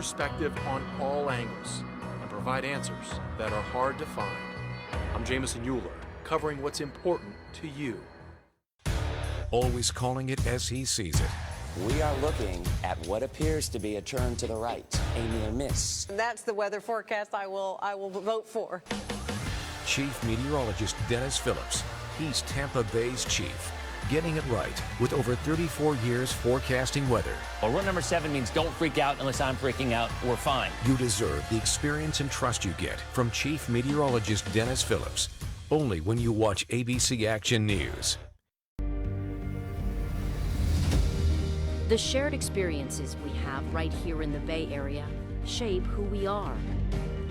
perspective on all angles and provide answers that are hard to find. I'm Jameson Euler, covering what's important to you. Always calling it as he sees it. We are looking at what appears to be a turn to the right, a near miss. That's the weather forecast I will vote for. Chief Meteorologist Dennis Phillips. He's Tampa Bay's chief, getting it right with over 34 years forecasting weather. Well, rule number 7 means don't freak out unless I'm freaking out. We're fine. You deserve the experience and trust you get from Chief Meteorologist Dennis Phillips, only when you watch ABC Action News. The shared experiences we have right here in the Bay Area shape who we are.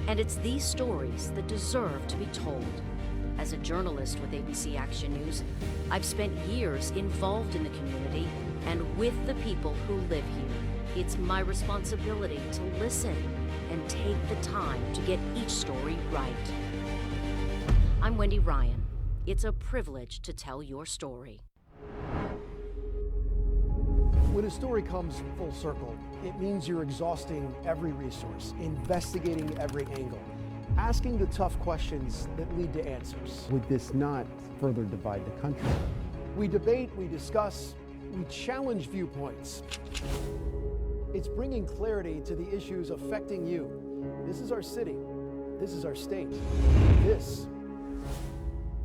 And it's these stories that deserve to be told. As a journalist with ABC Action News, I've spent years involved in the community and with the people who live here. It's my responsibility to listen and take the time to get each story right. I'm Wendy Ryan. It's a privilege to tell your story. When a story comes full circle, it means you're exhausting every resource, investigating every angle, asking the tough questions that lead to answers. Would this not further divide the country? We debate, we discuss, we challenge viewpoints. It's bringing clarity to the issues affecting you. This is our city. This is our state. This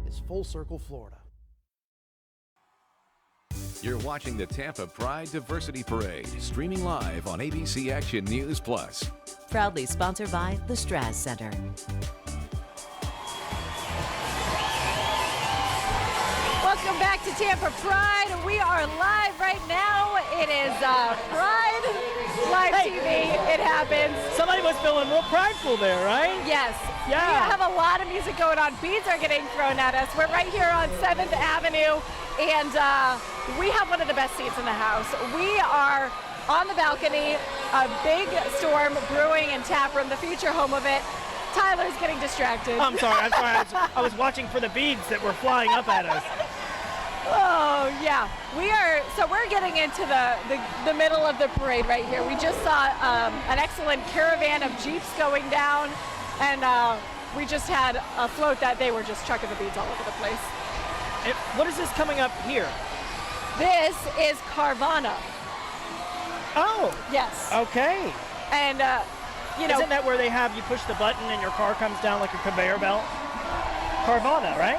is Full Circle, Florida. You're watching the Tampa Pride Diversity Parade, streaming live on ABC Action News Plus. Proudly sponsored by the Straz Center. Welcome back to Tampa Pride. We are live right now. It is Pride Live TV. It happens. Somebody was feeling real prideful there, right? Yes. Yeah. We have a lot of music going on. Beads are getting thrown at us. We're right here on 7th Avenue, and we have one of the best seats in the house. We are on the balcony, a big storm brewing in Tap Room, the future home of it. Tyler's getting distracted. I'm sorry. I was watching for the beads that were flying up at us. Oh, yeah. We're getting into the middle of the parade right here. We just saw an excellent caravan of Jeeps going down, and we just had a float that they were just chucking the beads all over the place. What is this coming up here? This is Carvana. Oh. Yes. Okay. And, Isn't that where they have you push the button and your car comes down like a conveyor belt? Carvana, right?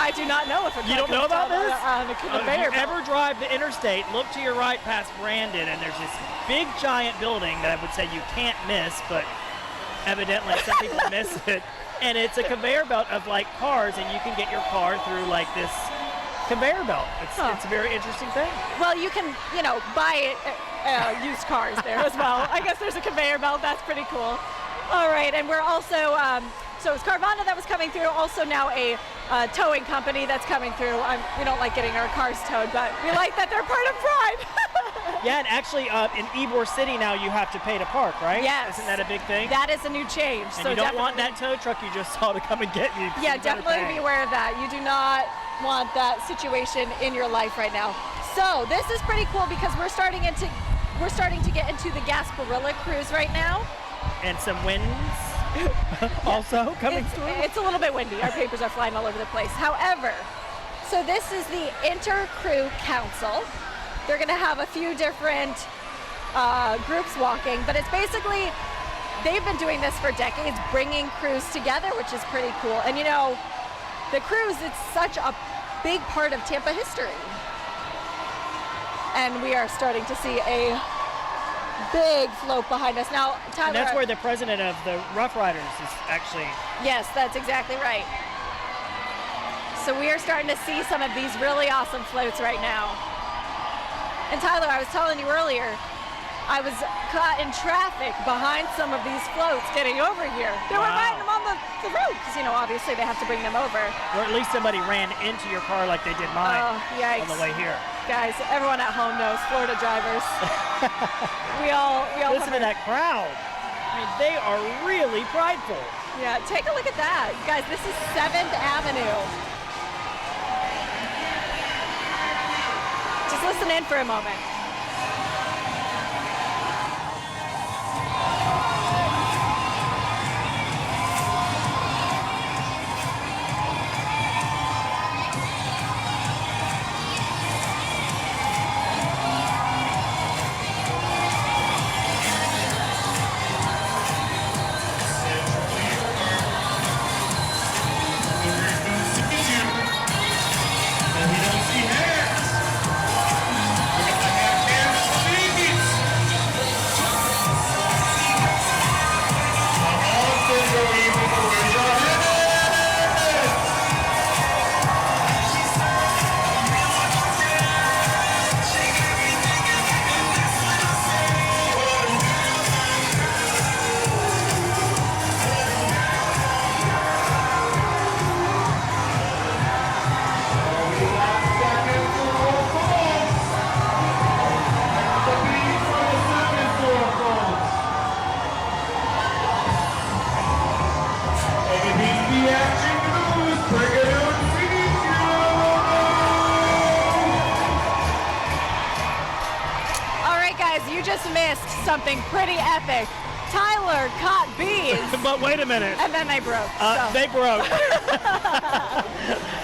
I do not know if you don't know about this? If you ever drive the interstate, look to your right past Brandon, and there's this big giant building that I would say you can't miss, but evidently some people miss it. And it's a conveyor belt of like cars, and you can get your car through like this conveyor belt. It's a very interesting thing. Well, you can, buy used cars there as well. I guess there's a conveyor belt. That's pretty cool. All right, and we're also, so it's Carvana that was coming through. Also now a towing company that's coming through. We don't like getting our cars towed, but we like that they're part of Pride. Yeah, and actually in Ybor City now you have to pay to park, right? Yes. Isn't that a big thing? That is a new change. And so you don't want that tow truck you just saw to come and get you. Yeah, definitely be aware of that. You do not want that situation in your life right now. So this is pretty cool because we're starting to get into the Gasparilla cruise right now. And some winds also coming through. It's a little bit windy. Our papers are flying all over the place. However, so this is the Inter-Crew Council. They're going to have a few different groups walking, but it's basically, they've been doing this for decades, bringing crews together, which is pretty cool. And the cruise, it's such a big part of Tampa history. And we are starting to see a big float behind us. Now, Tyler, and that's where the president of the Rough Riders is actually. Yes, that's exactly right. So we are starting to see some of these really awesome floats right now. And Tyler, I was telling you earlier, I was caught in traffic behind some of these floats getting over here. They were riding them on the road because, obviously they have to bring them over. Or at least somebody ran into your car like they did mine on the way here. Guys, everyone at home knows Florida drivers. we all listen to that crowd. I mean, they are really prideful. Yeah, take a look at that. Guys, this is 7th Avenue. Just listen in for a moment. missed something pretty epic. Tyler caught bees. But wait a minute. And then they broke. They broke.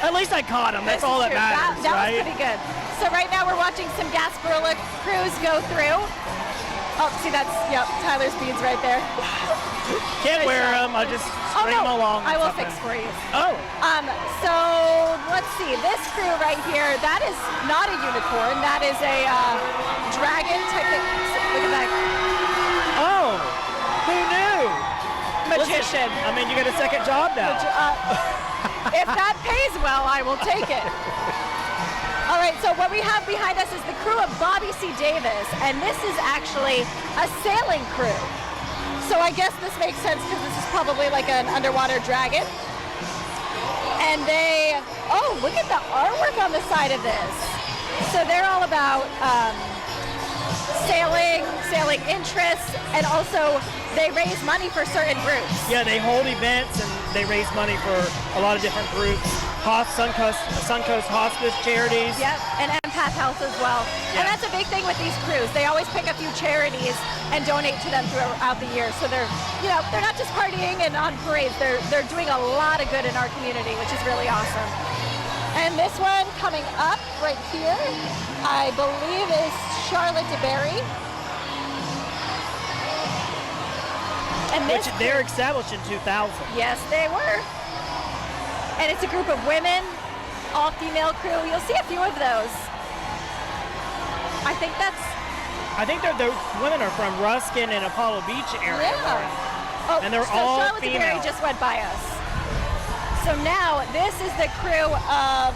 At least I caught them. That's all that matters, that right? was pretty good. So right now we're watching some Gasparilla crews go through. Oh, see, that's, yep, Tyler's beads right there. Can't wear them. I'll just string them along. I will fix for you. Oh. So let's see. This crew right here, that is not a unicorn. That is a dragon type thing. Look at that. Oh, who knew? Magician. Listen, I mean, you get a second job now. If that pays well, I will take it. All right, so what we have behind us is the crew of Bobby C. Davis, and this is actually a sailing crew. So I guess this makes sense because this is probably like an underwater dragon. And they, oh, look at the artwork on the side of this. So they're all about sailing interests, and also they raise money for certain groups. Yeah, they hold events and they raise money for a lot of different groups. Suncoast Hospice charities. Yep, and Empath Health as well. Yeah. And that's a big thing with these crews. They always pick a few charities and donate to them throughout the year. So they're not just partying and on parades. They're doing a lot of good in our community, which is really awesome. And this one coming up right here, I believe is Charlotte DeBerry. And which they're established in 2000. Yes, they were. And it's a group of women, all-female crew. You'll see a few of those. I think the women are from Ruskin and Apollo Beach area. Yeah. And they're all Charlotte female. DeBerry just went by us. So now this is the crew of,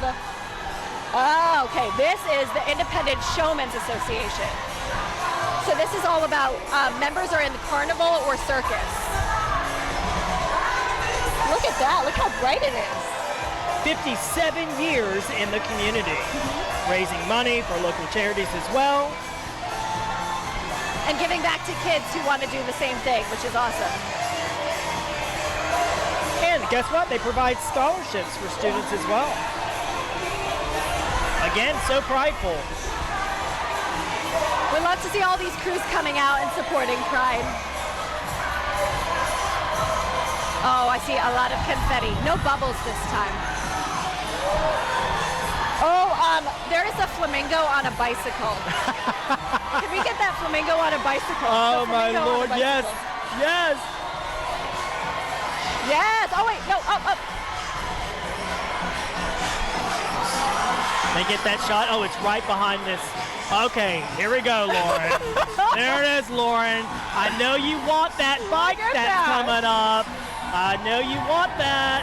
okay, this is the Independent Showmen's Association. So this is all about members are in the carnival or circus. Look at that, look how bright it is. 57 years in the community, raising money for local charities as well. And giving back to kids who want to do the same thing, which is awesome. And guess what? They provide scholarships for students as well. Again, so prideful. We love to see all these crews coming out and supporting Pride. Oh, I see a lot of confetti. No bubbles this time. Oh, there is a flamingo on a bicycle. Can we get that flamingo on a bicycle? Oh my Lord, yes, yes. Yes, oh wait, no, up. They get that shot, oh, it's right behind this. Okay, here we go, Lauren. There it is, Lauren. I know you want that bike that's coming up. I know you want that.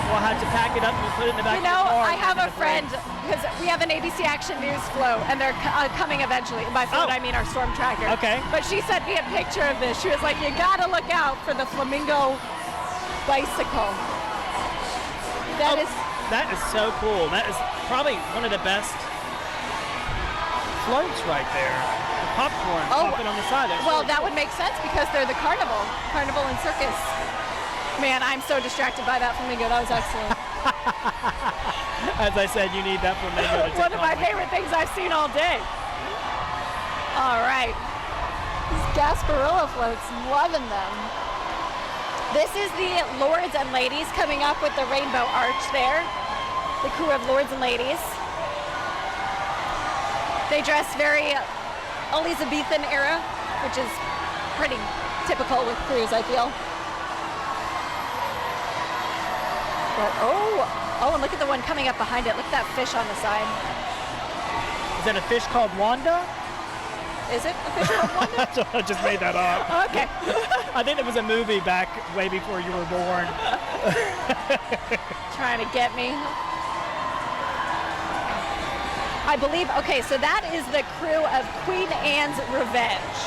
We'll have to pack it up and put it in the back of the car. I have a friend, because we have an ABC Action News float, and they're coming eventually. By float, I mean our storm tracker. Okay. But she sent me a picture of this. She was like, you gotta look out for the flamingo bicycle. That is so cool. That is probably one of the best floats right there. The popcorn popping on the side. Well, that would make sense because they're the carnival and circus. Man, I'm so distracted by that flamingo. That was excellent. As I said, you need that flamingo to one of my favorite things I've seen all day. All right. These Gasparilla floats, loving them. This is the Lords and Ladies coming up with the rainbow arch there. The crew of Lords and Ladies. They dress very Elizabethan era, which is pretty typical with crews, I feel. But, oh, and look at the one coming up behind it. Look at that fish on the side. Is that a fish called Wanda? Is it a fish called Wanda? I just made that up. Okay. I think there was a movie back way before you were born. Trying to get me. I believe, okay, so that is the crew of Queen Anne's Revenge.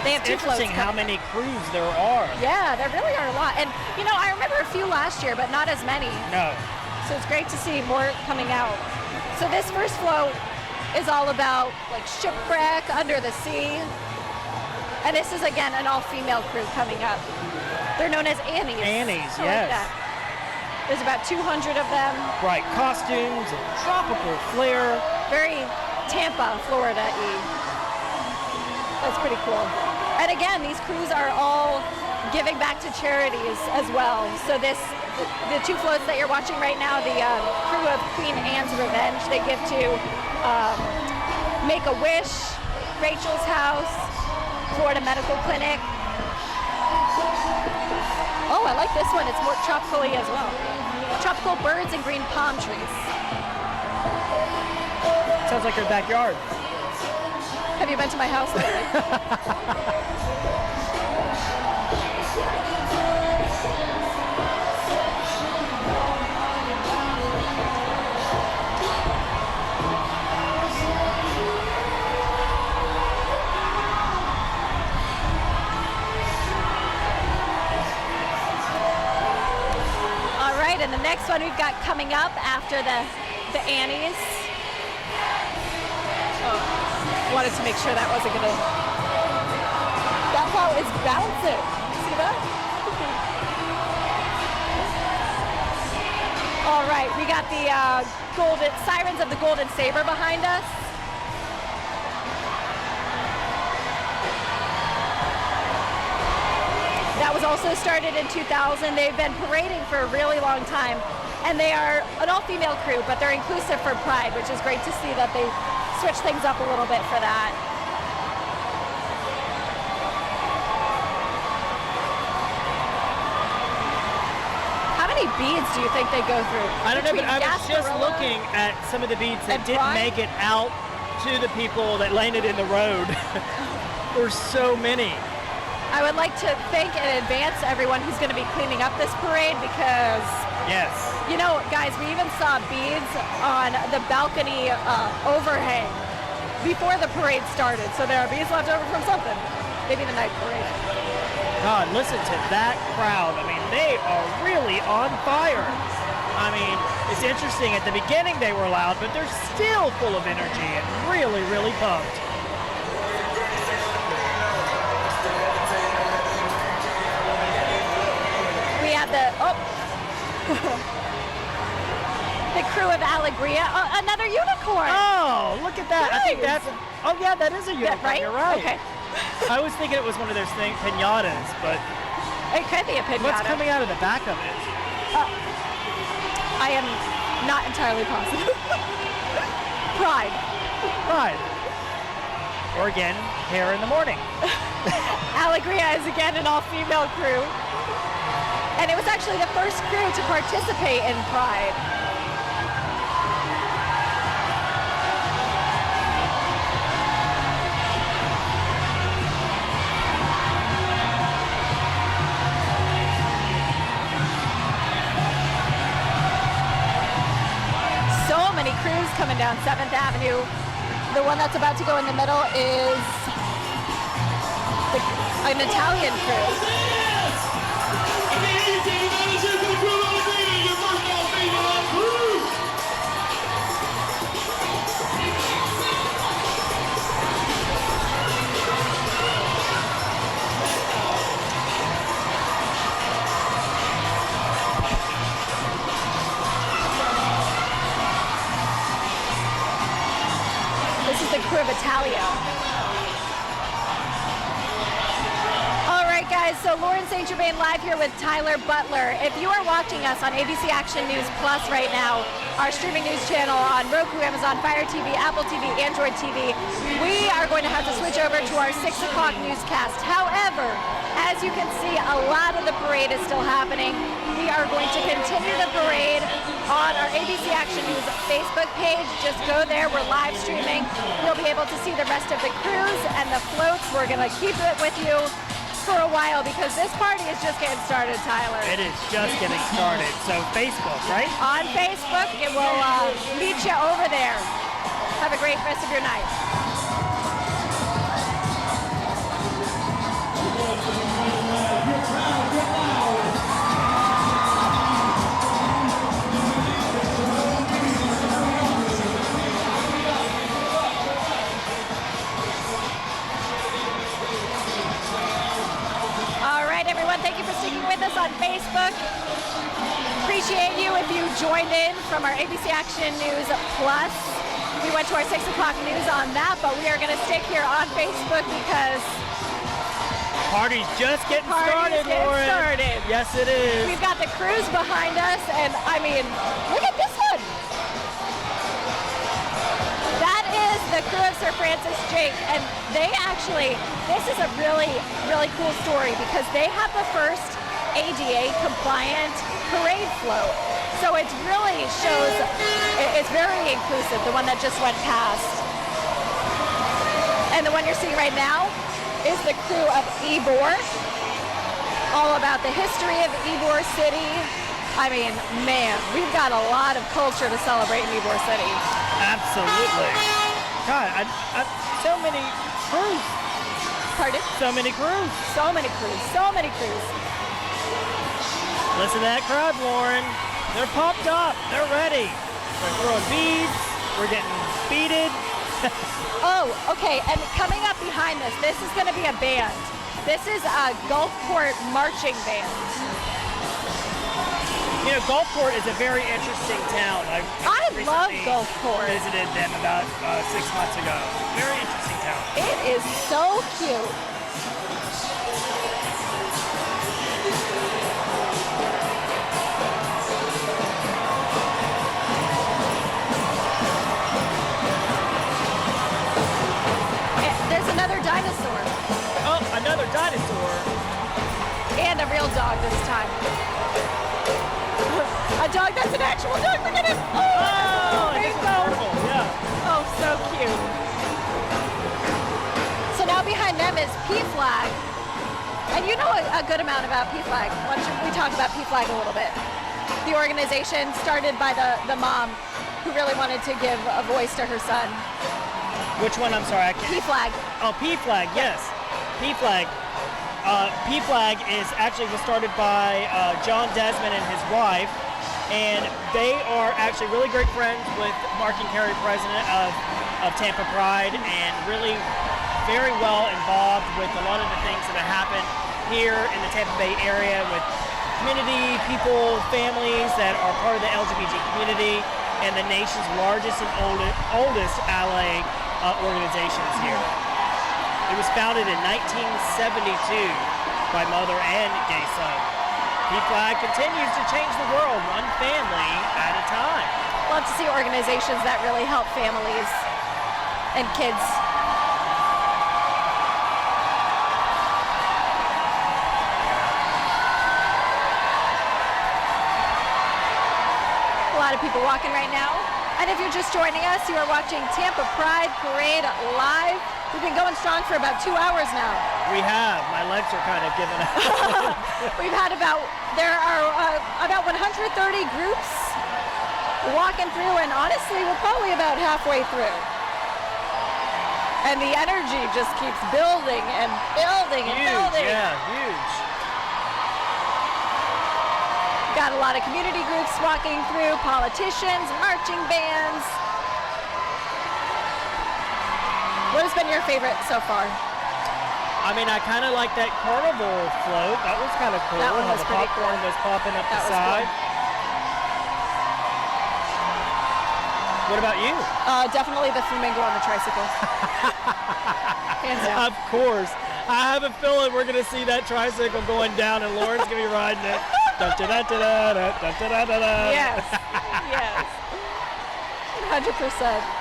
They have two floats. Interesting how many crews there are. Yeah, there really are a lot. And, I remember a few last year, but not as many. No. So it's great to see more coming out. So this first float is all about, like, shipwreck, under the sea. And this is, again, an all-female crew coming up. They're known as Annies. Annies, I yes. like that. There's about 200 of them. Bright costumes and tropical flair. Very Tampa, Florida-y. That's pretty cool. And again, these crews are all giving back to charities as well. So the two floats that you're watching right now, the crew of Queen Anne's Revenge, they give to Make-A-Wish, Rachel's House, Florida Medical Clinic. Oh, I like this one. It's more tropical-y as well. Tropical birds and green palm trees. Sounds like your backyard. Have you been to my house lately? And the next one we've got coming up after the Annies. Oh, wanted to make sure that wasn't gonna. That float is bouncing. See that? All right, we got the golden sirens of the Golden Saber behind us. That was also started in 2000. They've been parading for a really long time, and they are an all-female crew, but they're inclusive for Pride, which is great to see that they switch things up a little bit for that. How many beads do you think they go through? I don't know, but I was just looking at some of the beads that didn't make it out to the people that landed in the road. There's so many. I would like to thank in advance everyone who's going to be cleaning up this parade because, yes, you know, guys, we even saw beads on the balcony overhang before the parade started. So there are beads left over from something, maybe the night parade. God, listen to that crowd. I mean, they are really on fire. I mean, it's interesting. At the beginning they were loud, but they're still full of energy and really, really pumped. The crew of Alegria. Oh, another unicorn. Oh, look at that. Nice. I think that's, oh yeah, that is a unicorn. Right? You're right. Okay. I was thinking it was one of those things, pinatas, but. It could be a pinata. What's coming out of the back of it? I am not entirely positive. Pride. Pride. Or again, hair in the morning. Alegria is again an all-female crew. And it was actually the first crew to participate in Pride. So many crews coming down 7th Avenue. The one that's about to go in the middle is an Italian crew. This is the crew of Italia. All right, guys, so Lauren St. Germain live here with Tyler Butler. If you are watching us on ABC Action News Plus right now, our streaming news channel on Roku, Amazon Fire TV, Apple TV, Android TV, we are going to have to switch over to our 6 o'clock newscast. However, as you can see, a lot of the parade is still happening. We are going to continue the parade on our ABC Action News Facebook page. Just go there. We're live streaming. You'll be able to see the rest of the crews and the floats. We're going to keep it with you for a while because this party is just getting started, Tyler. It is just getting started. So Facebook, right? On Facebook, it will meet you over there. Have a great rest of your night. Thank you for sticking with us on Facebook. Appreciate you if you joined in from our ABC Action News Plus. we went to our 6 o'clock news on that, but we are going to stick here on Facebook because Party's just getting party's started, getting Lauren. started. Yes, it is. We've got the cruise behind us, and I mean, look at this one. That is the crew of Sir Francis Drake, and they actually, this is a really, really cool story because they have the first ADA compliant parade float. So it really shows, it's very inclusive, the one that just went past. And the one you're seeing right now is the crew of Ybor, all about the history of Ybor City. I mean, man, we've got a lot of culture to celebrate in Ybor City. Absolutely. God, so many crews. Pardon? So many crews. So many crews, so many crews. Listen to that crowd, Lauren. They're popped up. They're ready. They're throwing beads. We're getting beaded. Oh, okay, and coming up behind this, this is going to be a band. This is a Gulfport marching band. You know, Gulfport is a very interesting town. I love Gulfport. Visited them about 6 months ago. Very interesting town. It is so cute. There's another dinosaur. Oh, another dinosaur. And a real dog this time. A dog that's an actual dog. Look at him. Oh, there you go. Yeah. Oh, so cute. So now behind them is P-Flag. And you know a good amount about P-Flag. Why don't we talk about P-Flag a little bit? The organization started by the mom who really wanted to give a voice to her son. Which one? I'm sorry. P-Flag. Oh, P-Flag, yes. P-Flag. P-Flag was started by John Desmond and his wife, and they are actually really great friends with Mark and Carrie, president of Tampa Pride, and really very well involved with a lot of the things that have happened here in the Tampa Bay area with community, people, families that are part of the LGBT community, and the nation's largest and oldest ally organizations here. It was founded in 1972 by mother and gay son. P-Flag continues to change the world one family at a time. Love to see organizations that really help families and kids. A lot of people walking right now. And if you're just joining us, you are watching Tampa Pride Parade live. We've been going strong for about 2 hours now. We have. My legs are kind of giving out. There are about 130 groups walking through, and honestly, we're probably about halfway through. And the energy just keeps building and building and building. Yeah, huge. Got a lot of community groups walking through, politicians, marching bands. What has been your favorite so far? I mean, I kind of like that carnival float. That was kind of cool. That one How was the pretty popcorn cool. was popping up That the was side. cool. What about you? Definitely the flamingo on the tricycle. Hands down. Of course. I have a feeling we're going to see that tricycle going down and Lauren's going to be riding it. Dun, dun, dun, dun, dun, dun, dun, dun, dun, dun. Yes, yes, 100%.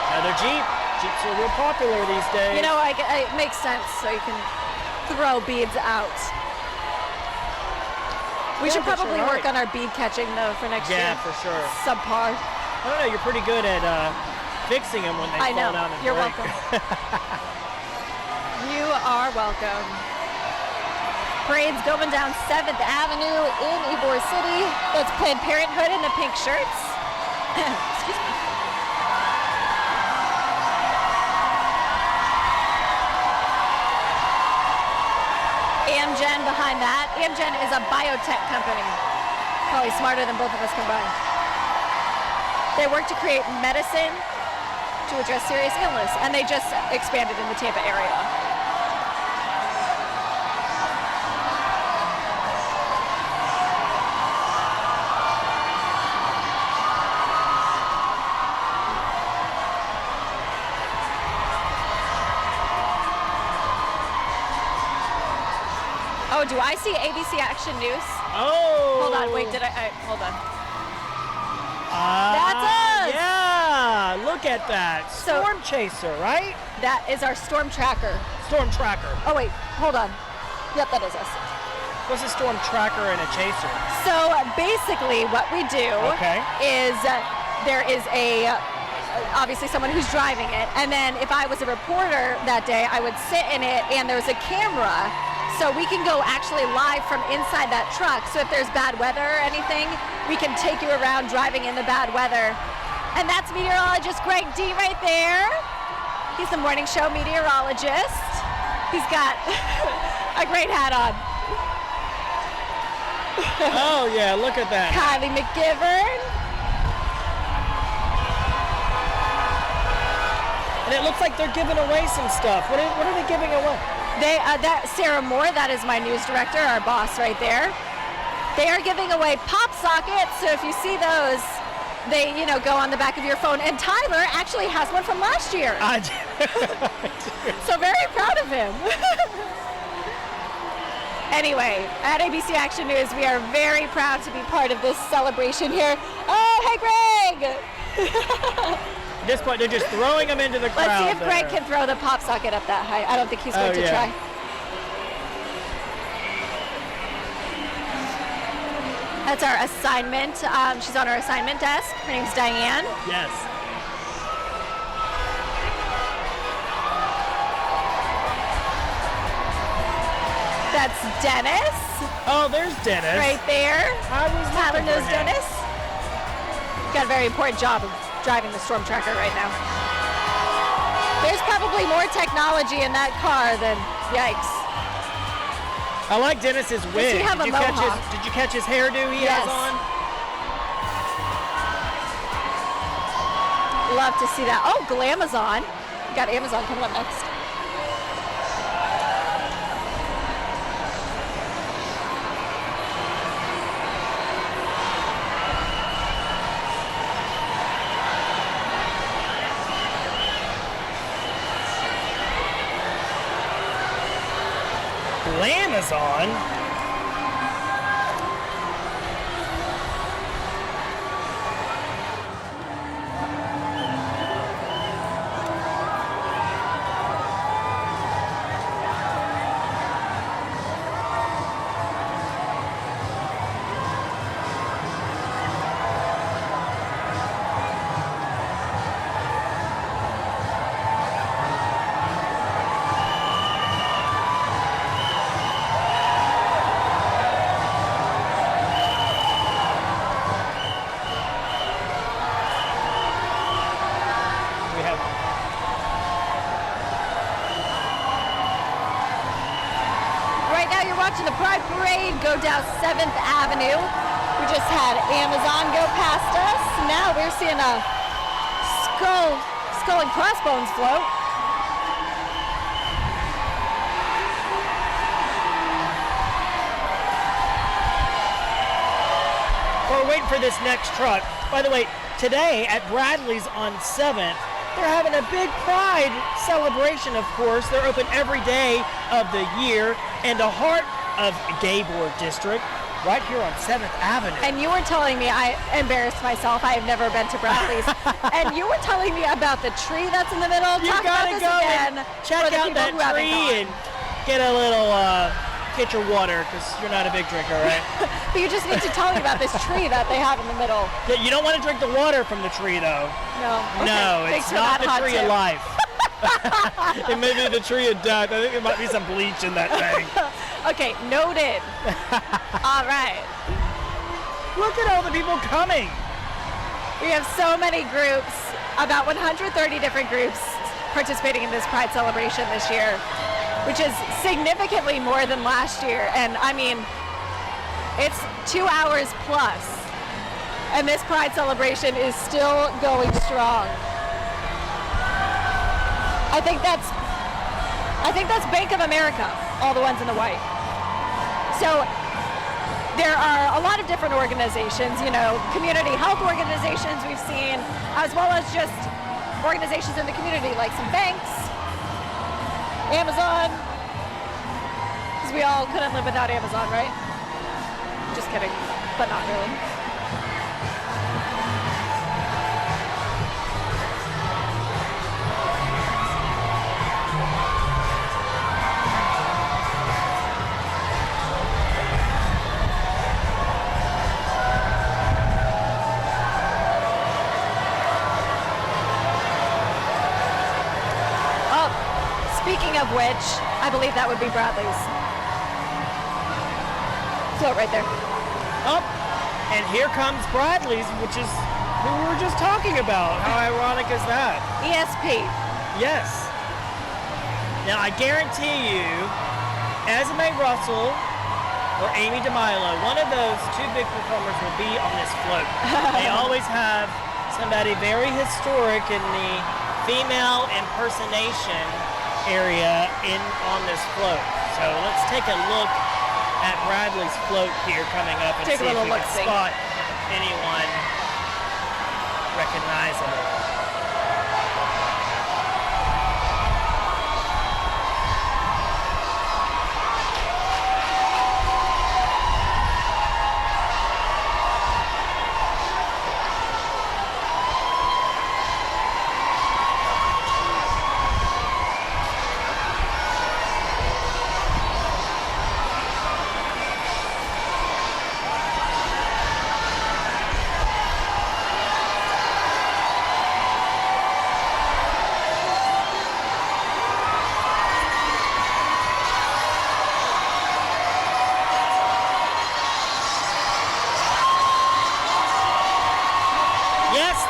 Another Jeep. Jeeps are real popular these days. You know, it makes sense, so you can throw beads out. We should probably work on our bead catching, though, for next year. Yeah, for sure. Subpar. I don't know, you're pretty good at fixing them when they fall down and You're break. welcome. You are welcome. Parade's going down 7th Avenue in Ybor City. That's Planned Parenthood in the pink shirts. Excuse me. Amgen behind that. Amgen is a biotech company. Probably smarter than both of us combined. They work to create medicine to address serious illness, and they just expanded in the Tampa area. Oh, do I see ABC Action News? Oh! Hold on, wait, hold on. That's us! Yeah, look at that. Storm chaser, right? That is our storm tracker. Storm tracker. Oh, wait, hold on. Yep, that is us. What's a storm tracker and a chaser? So basically what we do is there is obviously someone who's driving it, and then if I was a reporter that day, I would sit in it and there's a camera, so we can go actually live from inside that truck. So if there's bad weather or anything, we can take you around driving in the bad weather. And that's meteorologist Greg D right there. He's the morning show meteorologist. He's got a great hat on. Oh yeah, look at that. Kylie McGivern. And it looks like they're giving away some stuff. What are they giving away? That Sarah Moore, that is my news director, our boss right there. They are giving away pop sockets, so if you see those, they go on the back of your phone. And Tyler actually has one from last year. I do. So very proud of him. Anyway, at ABC Action News, we are very proud to be part of this celebration here. Oh, hey, Greg! At this point, they're just throwing them into the crowd. Let's see if Greg can throw the pop socket up that high. I don't think he's going to try. That's our assignment. She's on our assignment desk. Her name's Diane. Yes. That's Dennis. Oh, there's Dennis. Right there. Tyler knows Dennis. Got a very important job of driving the storm tracker right now. There's probably more technology in that car than, yikes. I like Dennis's wig. Does he have a mohawk? Did you catch his hairdo he has on? Love to see that. Oh, Glamazon. We got Amazon coming up next. Amazon. Watching the Pride Parade go down 7th Avenue. We just had Amazon go past us. Now we're seeing a skull and crossbones float. We're waiting for this next truck. By the way, today at Bradley's on 7th, they're having a big Pride celebration, of course. They're open every day of the year in the heart of Ybor District, right here on 7th Avenue. And you were telling me, I embarrassed myself, I have never been to Bradley's. And you were telling me about the tree that's in the middle. You gotta go and check out that tree and get a little, get your water, because you're not a big drinker, right? But you just need to tell me about this tree that they have in the middle. Yeah, you don't want to drink the water from the tree, though. No. Okay. No, it's not the tree of life. It may be the tree of death. I think there might be some bleach in that thing. Okay, noted. All right. Look at all the people coming. We have so many groups, about 130 different groups participating in this Pride celebration this year, which is significantly more than last year. And I mean, it's 2 hours plus, and this Pride celebration is still going strong. I think that's Bank of America, all the ones in the white. So there are a lot of different organizations, you know, community health organizations we've seen, as well as just organizations in the community, like some banks, Amazon, because we all couldn't live without Amazon, right? Just kidding, but not really. Speaking of which, I believe that would be Bradley's. Float right there. Oh, and here comes Bradley's, which is who we were just talking about. How ironic is that? ESP. Yes. Now, I guarantee you, Esme Russell or Amy DeMilo, one of those two big performers will be on this float. They always have somebody very historic in the female impersonation area on this float. So let's take a look at Bradley's float here coming up and see if we can spot anyone recognizable.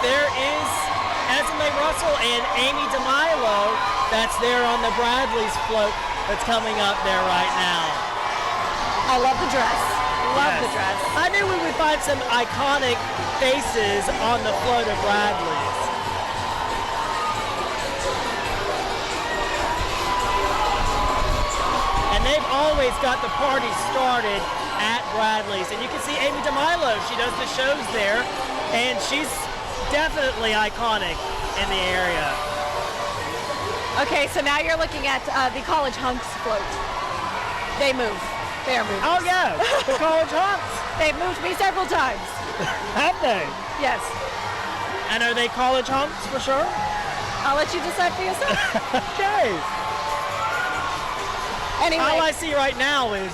There is Esme Russell and Amy DeMilo that's there on the Bradley's float that's coming up there right now. I love the dress. Love the dress. I knew we would find some iconic faces on the float of Bradley's. And they've always got the party started at Bradley's. And you can see Amy DeMilo, she does the shows there, and she's definitely iconic in the area. Okay, so now you're looking at the College Hunks float. They move. They are moving. Oh yeah, the College Hunks. They've moved me several times. Have they? Yes. And are they College Hunks for sure? I'll let you decide for yourself. Okay. Anyway. All I see right now is,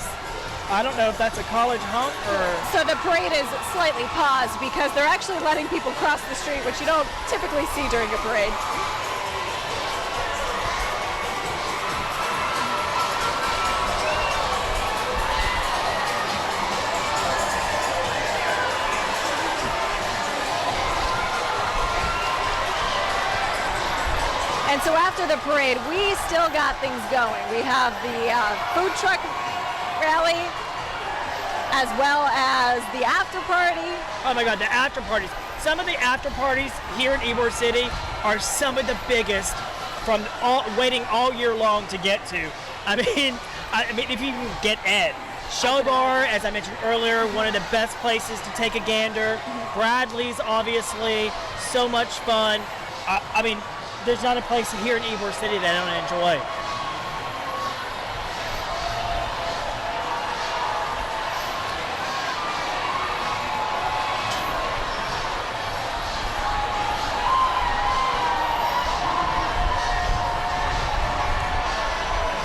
I don't know if that's a college hunk or... So the parade is slightly paused because they're actually letting people cross the street, which you don't typically see during a parade. And so after the parade, we still got things going. We have the food truck rally, as well as the after party. Oh my God, the after parties. Some of the after parties here in Ybor City are some of the biggest from waiting all year long to get to. I mean, if you can get Ed. Show Bar, as I mentioned earlier, one of the best places to take a gander. Bradley's, obviously, so much fun. I mean, there's not a place here in Ybor City that I don't enjoy.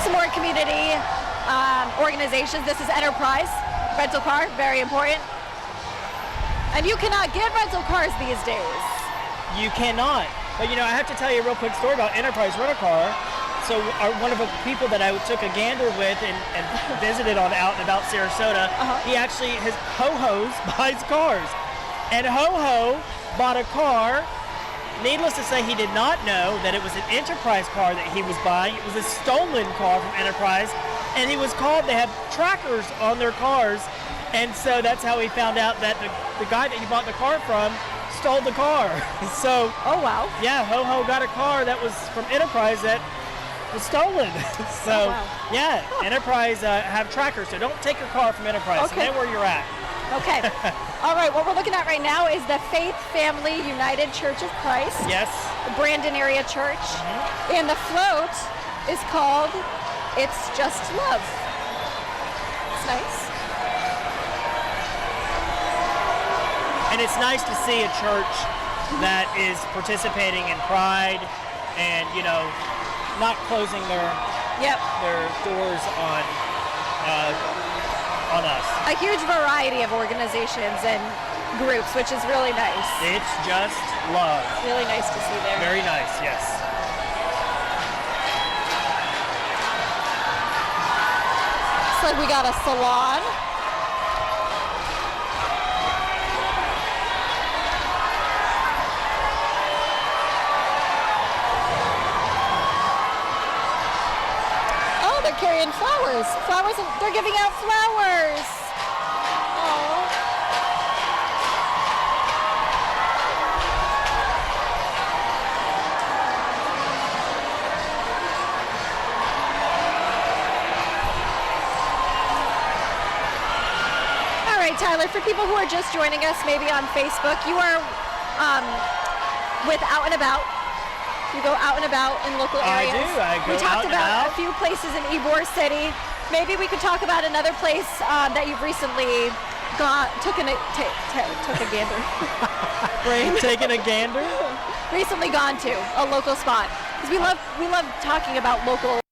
Some more community organizations. This is Enterprise, rental car, very important. And you cannot get rental cars these days. You cannot. But you know, I have to tell you a real quick story about Enterprise Rent-A-Car. So one of the people that I took a gander with and visited on out and about Sarasota, he actually, his Ho-Ho's buys cars. And Ho-Ho bought a car. Needless to say, he did not know that it was an Enterprise car that he was buying. It was a stolen car from Enterprise. And he was called, they have trackers on their cars. And so that's how he found out that the guy that he bought the car from stole the car. So, oh wow. Yeah, Ho-Ho got a car that was from Enterprise that was stolen. So, yeah, Enterprise have trackers, so don't take your car from Enterprise. Okay. Stay where you're at. Okay. All right, what we're looking at right now is the Faith Family United Church of Christ. Yes. The Brandon area church. And the float is called It's Just Love. It's nice. And it's nice to see a church that is participating in Pride and, you know, not closing their doors on us. A huge variety of organizations and groups, which is really nice. It's just love. Really nice to see there. Very nice, yes. Looks like we got a salon. They're carrying flowers. They're giving out flowers. Aww. All right, Tyler, for people who are just joining us, maybe on Facebook, you are with Out and About. You go out and about in local areas. I do. We talked about a few places in Ybor City. Maybe we could talk about another place that you've recently took a gander. Taken a gander? Recently gone to a local spot. Because we love talking about local